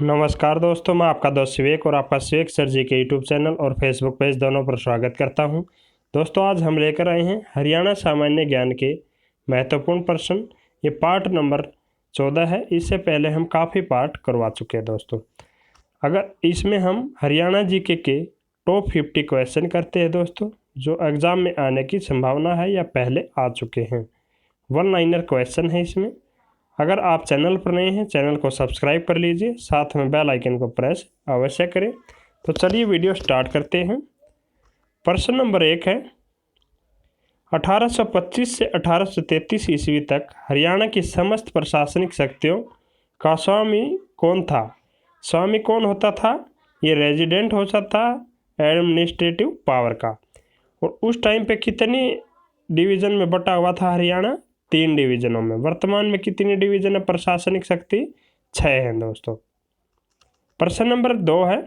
नमस्कार दोस्तों, मैं आपका दोस्त विवेक और आपका विवेक सर जी के यूट्यूब चैनल और फेसबुक पेज दोनों पर स्वागत करता हूं। दोस्तों, आज हम लेकर आए हैं हरियाणा सामान्य ज्ञान के महत्वपूर्ण प्रश्न। ये पार्ट नंबर 14 है। इससे पहले हम काफ़ी पार्ट करवा चुके हैं दोस्तों। अगर इसमें हम हरियाणा जीके के टॉप 50 क्वेश्चन करते हैं दोस्तों, जो एग्ज़ाम में आने की संभावना है या पहले आ चुके हैं। वन लाइनर क्वेश्चन है इसमें। अगर आप चैनल पर नए हैं, चैनल को सब्सक्राइब कर लीजिए, साथ में बेल आइकन को प्रेस अवश्य करें। तो चलिए वीडियो स्टार्ट करते हैं। प्रश्न नंबर 1 है, 1825 से 1833 ईस्वी तक हरियाणा की समस्त प्रशासनिक शक्तियों का स्वामी कौन था? स्वामी कौन होता था? ये रेजिडेंट होता था एडमिनिस्ट्रेटिव पावर का। और उस टाइम पे कितनी डिवीज़न में बटा हुआ था हरियाणा? 3 डिवीजनों में। वर्तमान में कितनी डिवीजन है प्रशासनिक शक्ति? 6 है दोस्तों। प्रश्न नंबर 2 है,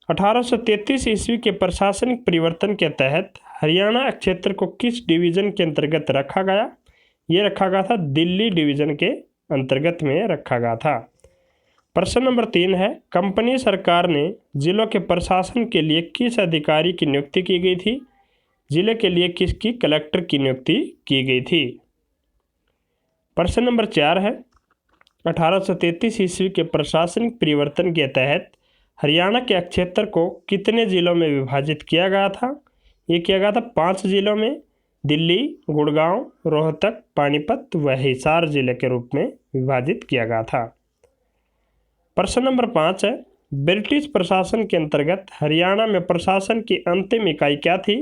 1833 ईस्वी के प्रशासनिक परिवर्तन के तहत हरियाणा क्षेत्र को किस डिवीजन के अंतर्गत रखा गया? ये रखा गया था दिल्ली डिवीजन के अंतर्गत में रखा गया था। प्रश्न नंबर 3 है, कंपनी सरकार ने जिलों के प्रशासन के लिए किस अधिकारी की नियुक्ति की गई थी? जिले के लिए किसकी? कलेक्टर की नियुक्ति की गई थी। प्रश्न नंबर 4 है, 1833 ईस्वी के प्रशासनिक परिवर्तन के तहत हरियाणा के क्षेत्र को कितने जिलों में विभाजित किया गया था? ये किया गया था 5 जिलों में, दिल्ली, गुड़गांव, रोहतक, पानीपत व हिसार जिले के रूप में विभाजित किया गया था। प्रश्न नंबर 5 है, ब्रिटिश प्रशासन के अंतर्गत हरियाणा में प्रशासन की अंतिम इकाई क्या थी?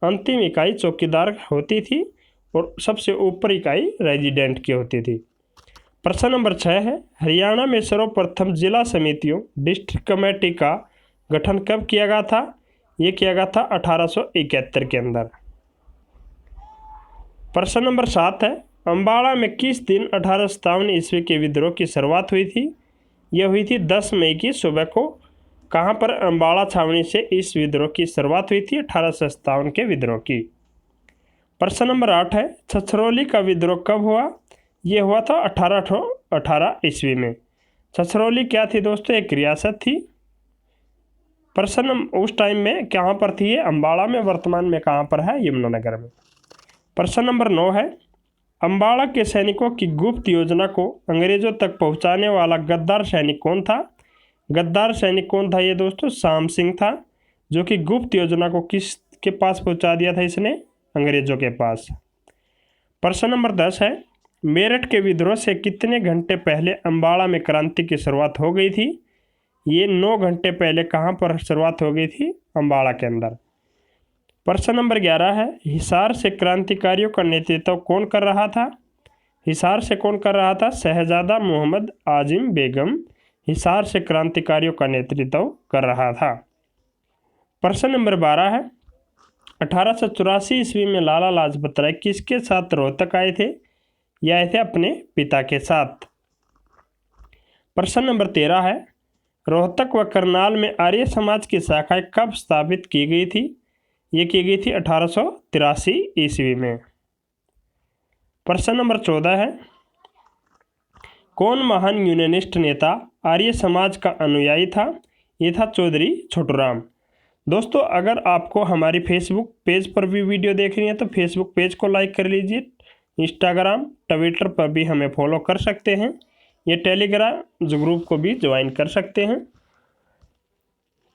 अंतिम इकाई चौकीदार होती थी और सबसे ऊपर इकाई रेजिडेंट की होती थी। प्रश्न नंबर 6 है, हरियाणा में सर्वप्रथम जिला समितियों डिस्ट्रिक्ट कमेटी का गठन कब किया गया था? ये किया गया था 1871 के अंदर। प्रश्न नंबर 7 है, अम्बाड़ा में किस दिन 1857 ईस्वी के विद्रोह की शुरुआत हुई थी? यह हुई थी 10 मई की सुबह को। कहाँ पर? अम्बाड़ा छावनी से इस विद्रोह की शुरुआत हुई थी, 1857 के विद्रोह की। प्रश्न नंबर 8 है, छछरौली का विद्रोह कब हुआ? ये हुआ था 1818 ईस्वी में। छछरौली क्या थी दोस्तों? एक रियासत थी। प्रश्न उस टाइम में कहाँ पर थी? ये अम्बाड़ा में। वर्तमान में कहाँ पर है? यमुनानगर में। प्रश्न नंबर 9 है, अम्बाड़ा के सैनिकों की गुप्त योजना को अंग्रेजों तक पहुँचाने वाला गद्दार सैनिक कौन था? गद्दार सैनिक कौन था? ये दोस्तों श्याम सिंह था, जो कि गुप्त योजना को किसके पास पहुँचा दिया था इसने? अंग्रेजों के पास। प्रश्न नंबर 10 है, मेरठ के विद्रोह से कितने घंटे पहले अम्बाड़ा में क्रांति की शुरुआत हो गई थी? ये 9 घंटे पहले कहाँ पर शुरुआत हो गई थी? अम्बाड़ा के अंदर। प्रश्न नंबर 11 है, हिसार से क्रांतिकारियों का नेतृत्व कौन कर रहा था? हिसार से कौन कर रहा था? शहजादा मोहम्मद आजिम बेगम हिसार से क्रांतिकारियों का नेतृत्व कर रहा था। प्रश्न नंबर 12 है, 1884 ईस्वी में लाला लाजपत राय किसके साथ रोहतक आए थे? ये आए थे अपने पिता के साथ। प्रश्न नंबर 13 है, रोहतक व करनाल में आर्य समाज की शाखाएं कब स्थापित की गई थी? ये की गई थी 1883 ईस्वी में। प्रश्न नंबर 14 है, कौन महान यूनानिस्ट नेता आर्य समाज का अनुयायी था? ये था चौधरी छोटूराम। दोस्तों, अगर आपको हमारी फेसबुक पेज पर भी वीडियो देखनी है तो फेसबुक पेज को लाइक कर लीजिए। इंस्टाग्राम, ट्विटर पर भी हमें फॉलो कर सकते हैं। ये टेलीग्राम ग्रुप को भी ज्वाइन कर सकते हैं।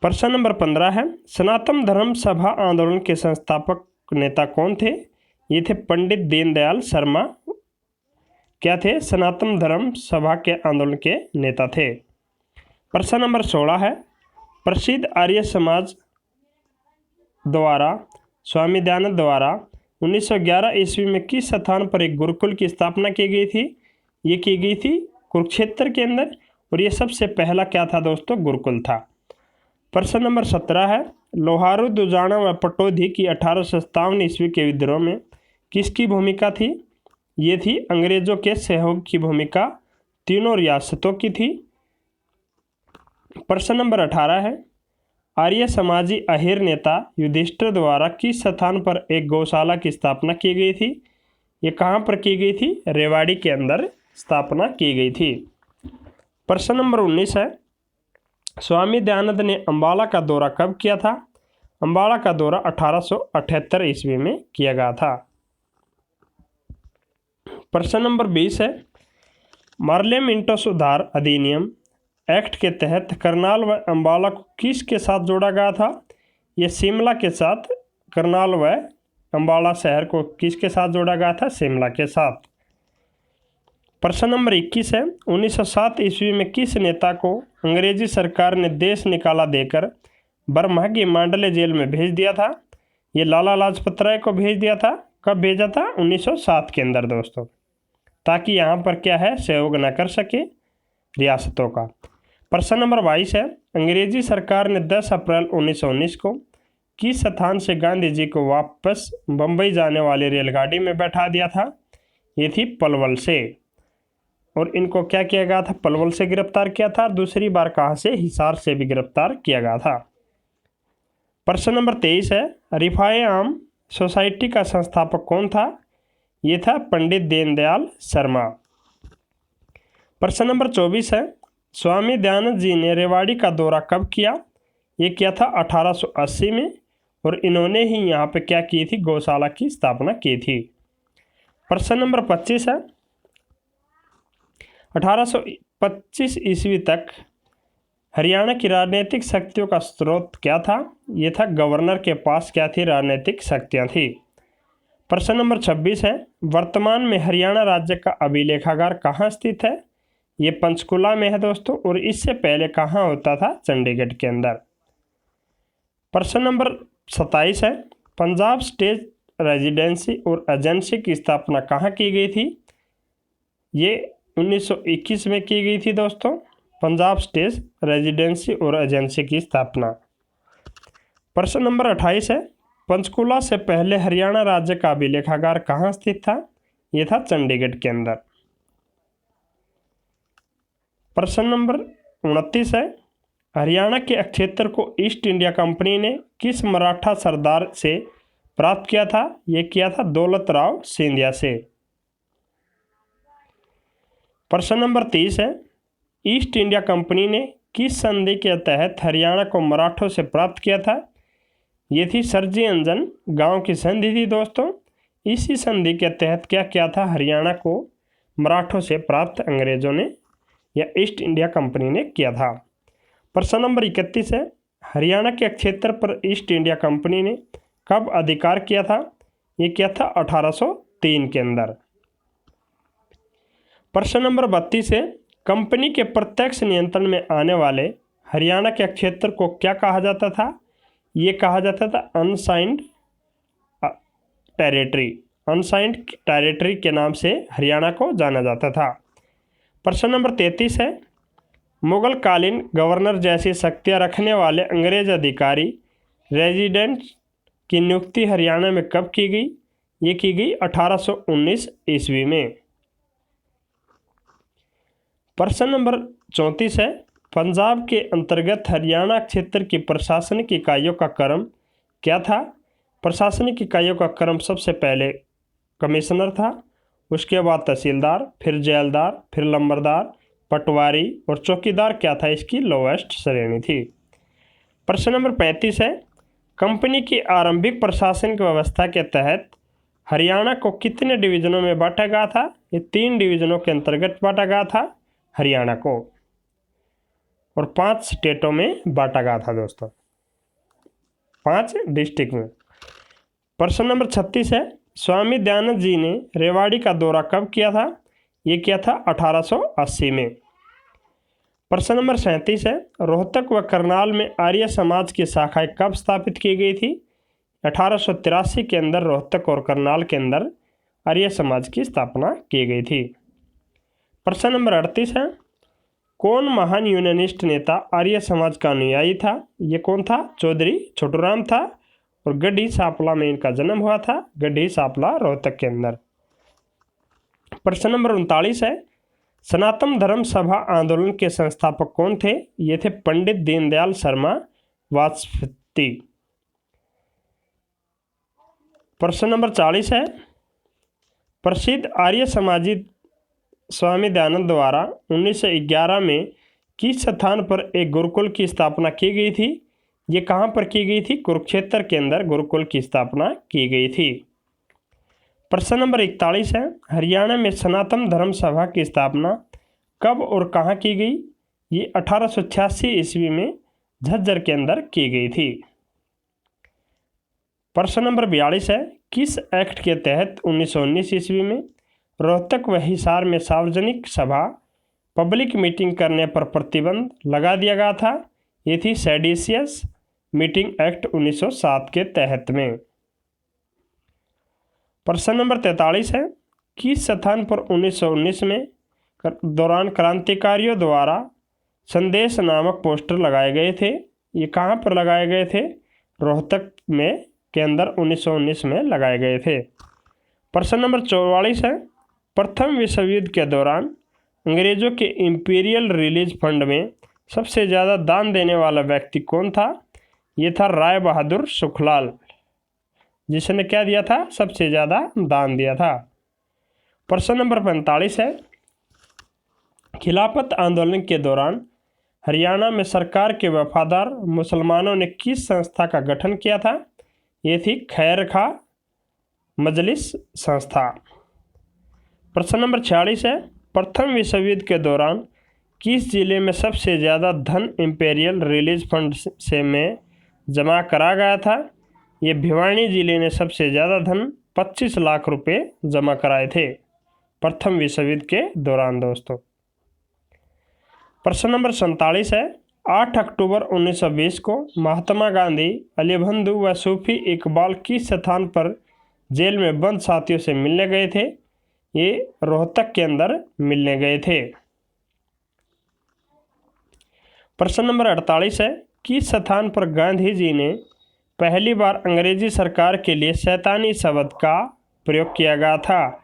प्रश्न नंबर 15 है, सनातन धर्म सभा आंदोलन के संस्थापक नेता कौन थे? ये थे पंडित दीनदयाल शर्मा। क्या थे? सनातन धर्म सभा के आंदोलन के नेता थे। प्रश्न नंबर 16 है, प्रसिद्ध आर्य समाज द्वारा स्वामी दयानंद द्वारा 1911 ईस्वी में किस स्थान पर एक गुरुकुल की स्थापना की गई थी? ये की गई थी कुरुक्षेत्र के अंदर, और ये सबसे पहला क्या था दोस्तों? गुरुकुल था। प्रश्न नंबर 17 है, लोहारू दुजाना व पटौदी की 1857 ईस्वी के विद्रोह में किसकी भूमिका थी? ये थी अंग्रेजों के सहयोग की भूमिका तीनों रियासतों की थी। प्रश्न नंबर 18 है, आर्य समाजी अहिर नेता युधिष्ठिर द्वारा किस स्थान पर एक गौशाला की स्थापना की गई थी? ये कहाँ पर की गई थी? रेवाड़ी के अंदर स्थापना की गई थी। प्रश्न नंबर 19 है, स्वामी दयानंद ने अम्बाला का दौरा कब किया था? अम्बाला का दौरा 1878 ईस्वी में किया गया था। प्रश्न नंबर 20 है, मार्ले मिंटो सुधार अधिनियम एक्ट के तहत करनाल व अम्बाला को किसके साथ जोड़ा गया था? ये शिमला के साथ। करनाल व अम्बाला शहर को किसके साथ जोड़ा गया था? शिमला के साथ। प्रश्न नंबर 21 है, 1907 ईस्वी में किस नेता को अंग्रेजी सरकार ने देश निकाला देकर बरमहगी मांडले जेल में भेज दिया था? ये लाला लाजपत राय को भेज दिया था। कब भेजा था? 1907 के अंदर दोस्तों, ताकि यहाँ पर क्या है, सहयोग न कर सके रियासतों का। प्रश्न नंबर 22 है, अंग्रेजी सरकार ने 10 अप्रैल 1919 को किस स्थान से गांधी जी को वापस बम्बई जाने वाली रेलगाड़ी में बैठा दिया था? ये थी पलवल से। और इनको क्या किया गया था? पलवल से गिरफ्तार किया था। दूसरी बार कहाँ से? हिसार से भी गिरफ्तार किया गया था। प्रश्न नंबर 23 है, रिफाए आम सोसाइटी का संस्थापक कौन था? ये था पंडित दीनदयाल शर्मा। प्रश्न नंबर 24 है, स्वामी दयानंद जी ने रेवाड़ी का दौरा कब किया? ये किया था 1880 में, और इन्होंने ही यहाँ पे क्या की थी? गौशाला की स्थापना की थी। प्रश्न नंबर 25 है, 1825 ईस्वी तक हरियाणा की राजनीतिक शक्तियों का स्रोत क्या था? ये था गवर्नर के पास क्या थी? राजनीतिक शक्तियाँ थी। प्रश्न नंबर 26 है, वर्तमान में हरियाणा राज्य का अभिलेखागार कहाँ स्थित है? ये पंचकुला में है दोस्तों, और इससे पहले कहाँ होता था? चंडीगढ़ के अंदर। प्रश्न नंबर 27 है, पंजाब स्टेट रेजिडेंसी और एजेंसी की स्थापना कहाँ की गई थी? ये 1921 में की गई थी दोस्तों, पंजाब स्टेट रेजिडेंसी और एजेंसी की स्थापना। प्रश्न नंबर 28 है, पंचकुला से पहले हरियाणा राज्य का अभिलेखागार कहाँ स्थित था? ये था चंडीगढ़ के अंदर। प्रश्न नंबर 29 है, हरियाणा के क्षेत्र को ईस्ट इंडिया कंपनी ने किस मराठा सरदार से प्राप्त किया था? ये किया था दौलत राव सिंधिया से। प्रश्न नंबर 30 है, ईस्ट इंडिया कंपनी ने किस संधि के तहत हरियाणा को मराठों से प्राप्त किया था? ये थी सरजी अंजन गांव की संधि थी दोस्तों। इसी संधि के तहत क्या किया था? हरियाणा को मराठों से प्राप्त अंग्रेजों ने या ईस्ट इंडिया कंपनी ने किया था। प्रश्न नंबर 31 है, हरियाणा के क्षेत्र पर ईस्ट इंडिया कंपनी ने कब अधिकार किया था? ये किया था 1803 के अंदर। प्रश्न नंबर 32 है, कंपनी के प्रत्यक्ष नियंत्रण में आने वाले हरियाणा के क्षेत्र को क्या कहा जाता था? ये कहा जाता था अनसाइंड टेरिटरी। अनसाइंड टेरिटरी के नाम से हरियाणा को जाना जाता था। प्रश्न नंबर 33 है, मुगल कालीन गवर्नर जैसी शक्तियाँ रखने वाले अंग्रेज अधिकारी रेजिडेंट की नियुक्ति हरियाणा में कब की गई? ये की गई 1819 ईस्वी में। प्रश्न नंबर 34 है, पंजाब के अंतर्गत हरियाणा क्षेत्र की प्रशासनिक इकाइयों का क्रम क्या था? प्रशासनिक इकाइयों का क्रम सबसे पहले कमिश्नर था, उसके बाद तहसीलदार, फिर जेलदार, फिर लंबरदार, पटवारी और चौकीदार क्या था? इसकी लोएस्ट श्रेणी थी। प्रश्न नंबर 35 है, कंपनी की आरंभिक प्रशासनिक व्यवस्था के तहत हरियाणा को कितने डिवीजनों में बांटा गया था? ये 3 डिवीजनों के अंतर्गत बांटा गया था हरियाणा को, और 5 स्टेटों में बांटा गया था दोस्तों, 5 डिस्ट्रिक्ट में। प्रश्न नंबर 36 है, स्वामी दयानंद जी ने रेवाड़ी का दौरा कब किया था? ये किया था 1880 में। प्रश्न नंबर 37 है, रोहतक व करनाल में आर्य समाज की शाखाएं कब स्थापित की गई थी? 1883 के अंदर रोहतक और करनाल के अंदर आर्य समाज की स्थापना की गई थी। प्रश्न नंबर 38 है, कौन महान यूनानिस्ट नेता आर्य समाज का अनुयायी था? ये कौन था? चौधरी छोटूराम था, और गढ़ी सांपला में इनका जन्म हुआ था, गढ़ी सांपला रोहतक के अंदर। प्रश्न नंबर 39 है, सनातन धर्म सभा आंदोलन के संस्थापक कौन थे? ये थे पंडित दीनदयाल शर्मा वाजपेयी। प्रश्न नंबर 40 है, प्रसिद्ध आर्य समाजी स्वामी दयानंद द्वारा 1911 में किस स्थान पर एक गुरुकुल की स्थापना की गई थी? ये कहाँ पर की गई थी? कुरुक्षेत्र के अंदर गुरुकुल की स्थापना की गई थी। प्रश्न नंबर 41 है, हरियाणा में सनातन धर्म सभा की स्थापना कब और कहाँ की गई? ये 1886 ईस्वी में झज्जर के अंदर की गई थी। प्रश्न नंबर 42 है, किस एक्ट के तहत 1919 ईस्वी में रोहतक व हिसार में सार्वजनिक सभा पब्लिक मीटिंग करने पर प्रतिबंध लगा दिया गया था? ये थी सेडिशियस मीटिंग एक्ट 1907 के तहत में। प्रश्न नंबर 43 है, किस स्थान पर 1919 में दौरान क्रांतिकारियों द्वारा संदेश नामक पोस्टर लगाए गए थे? ये कहाँ पर लगाए गए थे? रोहतक में के अंदर 1919 में लगाए गए थे। प्रश्न नंबर 44 है, प्रथम विश्व युद्ध के दौरान अंग्रेजों के इंपीरियल रिलीज फंड में सबसे ज़्यादा दान देने वाला व्यक्ति कौन था? ये था राय बहादुर सुखलाल, जिसने क्या दिया था? सबसे ज़्यादा दान दिया था। प्रश्न नंबर 45 है, खिलाफत आंदोलन के दौरान हरियाणा में सरकार के वफादार मुसलमानों ने किस संस्था का गठन किया था? ये थी खैर खा मजलिस संस्था। प्रश्न नंबर 46 है, प्रथम विश्व युद्ध के दौरान किस जिले में सबसे ज़्यादा धन इंपीरियल रिलीज फंड से में जमा करा गया था? ये भिवानी जिले ने सबसे ज़्यादा धन 25 लाख रुपए जमा कराए थे प्रथम विश्व युद्ध के दौरान दोस्तों। प्रश्न नंबर 47 है, 8 अक्टूबर 1920 को महात्मा गांधी, अली बंधु व सूफी इकबाल किस स्थान पर जेल में बंद साथियों से मिलने गए थे? ये रोहतक के अंदर मिलने गए थे। प्रश्न नंबर 48 है, किस स्थान पर गांधी जी ने पहली बार अंग्रेजी सरकार के लिए शैतानी शब्द का प्रयोग किया गया था?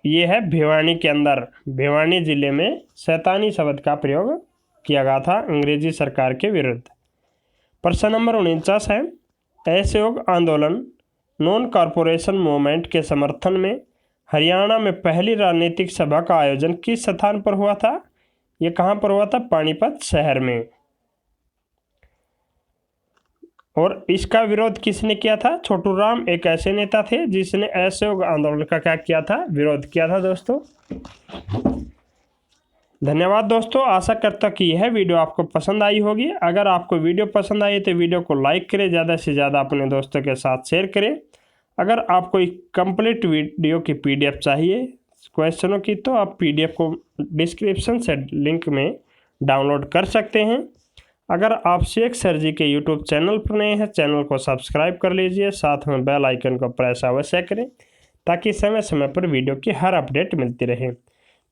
ये है भिवानी के अंदर, भिवानी जिले में शैतानी शब्द का प्रयोग किया गया था अंग्रेजी सरकार के विरुद्ध। प्रश्न नंबर 49 है, असहयोग आंदोलन नॉन कॉरपोरेशन मूवमेंट के समर्थन में हरियाणा में पहली राजनीतिक सभा का आयोजन किस स्थान पर हुआ था? ये कहाँ पर हुआ था? पानीपत शहर में। और इसका विरोध किसने किया था? छोटू राम एक ऐसे नेता थे जिसने असहयोग आंदोलन का क्या किया था? विरोध किया था दोस्तों। धन्यवाद दोस्तों, आशा करता हूँ कि यह वीडियो आपको पसंद आई होगी। अगर आपको वीडियो पसंद आई तो वीडियो को लाइक करें, ज़्यादा से ज़्यादा अपने दोस्तों के साथ शेयर करें। अगर आपको एक कंप्लीट वीडियो की PDF चाहिए क्वेश्चनों की, तो आप PDF को डिस्क्रिप्शन से लिंक में डाउनलोड कर सकते हैं। अगर आप शेख सर जी के YouTube चैनल पर नए हैं, चैनल को सब्सक्राइब कर लीजिए, साथ में बेल आइकन को प्रेस अवश्य करें ताकि समय समय पर वीडियो की हर अपडेट मिलती रहे।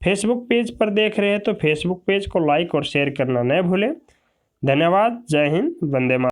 फेसबुक पेज पर देख रहे हैं तो फेसबुक पेज को लाइक और शेयर करना न भूलें। धन्यवाद, जय हिंद, वंदे मातरम।